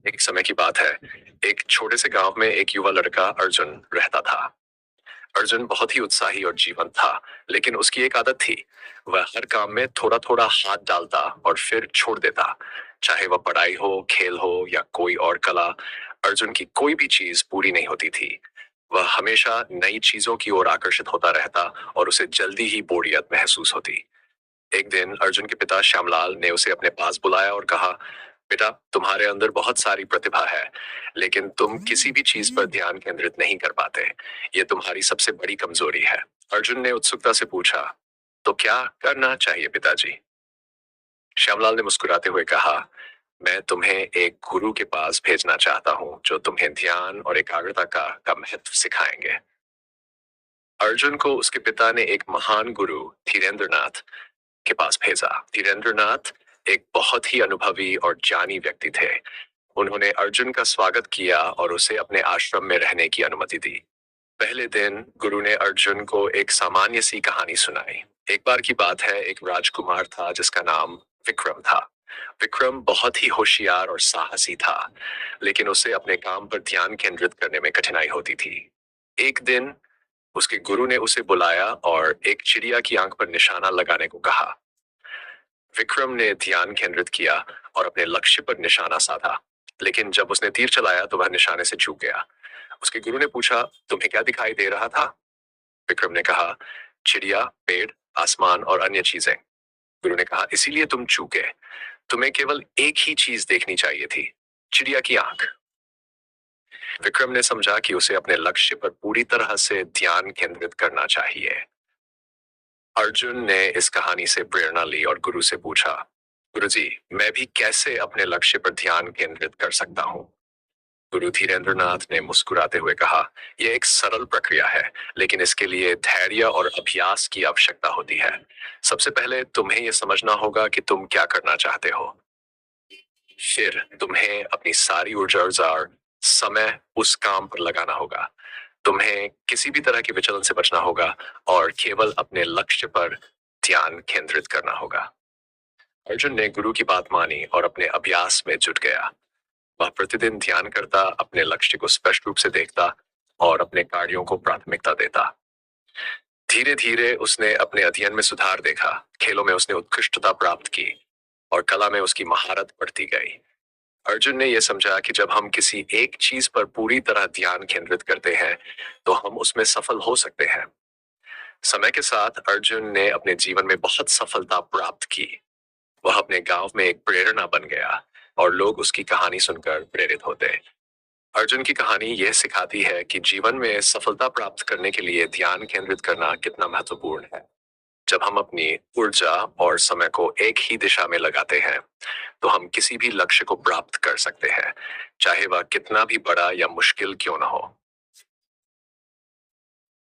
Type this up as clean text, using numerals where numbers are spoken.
एक समय की बात है। एक छोटे से गांव में एक युवा लड़का अर्जुन रहता था। अर्जुन बहुत ही उत्साही और जीवंत था, लेकिन उसकी एक आदत थी। वह हर काम में थोड़ा थोड़ा हाथ डालता और फिर छोड़ देता। चाहे वह पढ़ाई हो, खेल हो या कोई और कला, अर्जुन की कोई भी चीज पूरी नहीं होती थी। वह हमेशा नई चीजों की ओर आकर्षित होता रहता और उसे जल्दी ही बोरियत महसूस होती। एक दिन अर्जुन के पिता श्यामलाल ने उसे अपने पास बुलाया और कहा, बेटा, तुम्हारे अंदर बहुत सारी प्रतिभा है, लेकिन तुम किसी भी चीज पर ध्यान केंद्रित नहीं कर पाते। ये तुम्हारी सबसे बड़ी कमजोरी है। अर्जुन ने उत्सुकता से पूछा, तो क्या करना चाहिए पिताजी? श्यामलाल ने मुस्कुराते हुए कहा, मैं तुम्हें एक गुरु के पास भेजना चाहता हूँ जो तुम्हें ध्यान और एकाग्रता का महत्व सिखाएंगे। अर्जुन को उसके पिता ने एक महान गुरु धीरेंद्रनाथ के पास भेजा। धीरेंद्रनाथ एक बहुत ही अनुभवी और ज्ञानी व्यक्ति थे। उन्होंने अर्जुन का स्वागत किया और उसे अपने आश्रम में रहने की अनुमति दी। पहले दिन गुरु ने अर्जुन को एक सामान्य सी कहानी सुनाई। एक बार की बात है, एक राजकुमार था जिसका नाम विक्रम था। विक्रम बहुत ही होशियार और साहसी था, लेकिन उसे अपने काम पर ध्यान केंद्रित करने में कठिनाई होती थी। एक दिन उसके गुरु ने उसे बुलाया और एक चिड़िया की आंख पर निशाना लगाने को कहा। विक्रम ने ध्यान केंद्रित किया और अपने लक्ष्य पर निशाना साधा, लेकिन जब उसने तीर चलाया तो वह निशाने से चूक गया। उसके गुरु ने पूछा, तुम्हें क्या दिखाई दे रहा था? विक्रम ने कहा, चिड़िया, पेड़, आसमान और अन्य चीजें। गुरु ने कहा, इसीलिए तुम चूके। तुम्हें केवल एक ही चीज देखनी चाहिए थी, चिड़िया की आंख। विक्रम ने समझा कि उसे अपने लक्ष्य पर पूरी तरह से ध्यान केंद्रित करना चाहिए। अर्जुन ने इस कहानी से प्रेरणा ली और गुरु से पूछा, गुरुजी, मैं भी कैसे अपने लक्ष्य पर ध्यान केंद्रित कर सकता हूँ? गुरु धीरेंद्रनाथ ने मुस्कुराते हुए कहा, यह एक सरल प्रक्रिया है, लेकिन इसके लिए धैर्य और अभ्यास की आवश्यकता होती है। सबसे पहले तुम्हें यह समझना होगा कि तुम क्या करना चाहते हो। फिर तुम्हें अपनी सारी ऊर्जा और समय उस काम पर लगाना होगा। तुम्हें किसी भी तरह के विचलन से बचना होगा और केवल अपने लक्ष्य पर ध्यान केंद्रित करना होगा। अर्जुन ने गुरु की बात मानी और अपने अभ्यास में जुट गया। वह प्रतिदिन ध्यान करता, अपने लक्ष्य को स्पष्ट रूप से देखता और अपने कार्यों को प्राथमिकता देता। धीरे धीरे उसने अपने अध्ययन में सुधार देखा, खेलों में उसने उत्कृष्टता प्राप्त की और कला में उसकी महारत बढ़ती गई। अर्जुन ने यह समझा कि जब हम किसी एक चीज पर पूरी तरह ध्यान केंद्रित करते हैं, तो हम उसमें सफल हो सकते हैं। समय के साथ अर्जुन ने अपने जीवन में बहुत सफलता प्राप्त की। वह अपने गांव में एक प्रेरणा बन गया और लोग उसकी कहानी सुनकर प्रेरित होते। अर्जुन की कहानी यह सिखाती है कि जीवन में सफलता प्राप्त करने के लिए ध्यान केंद्रित करना कितना महत्वपूर्ण है। जब हम अपनी ऊर्जा और समय को एक ही दिशा में लगाते हैं, तो हम किसी भी लक्ष्य को प्राप्त कर सकते हैं, चाहे वह कितना भी बड़ा या मुश्किल क्यों न हो।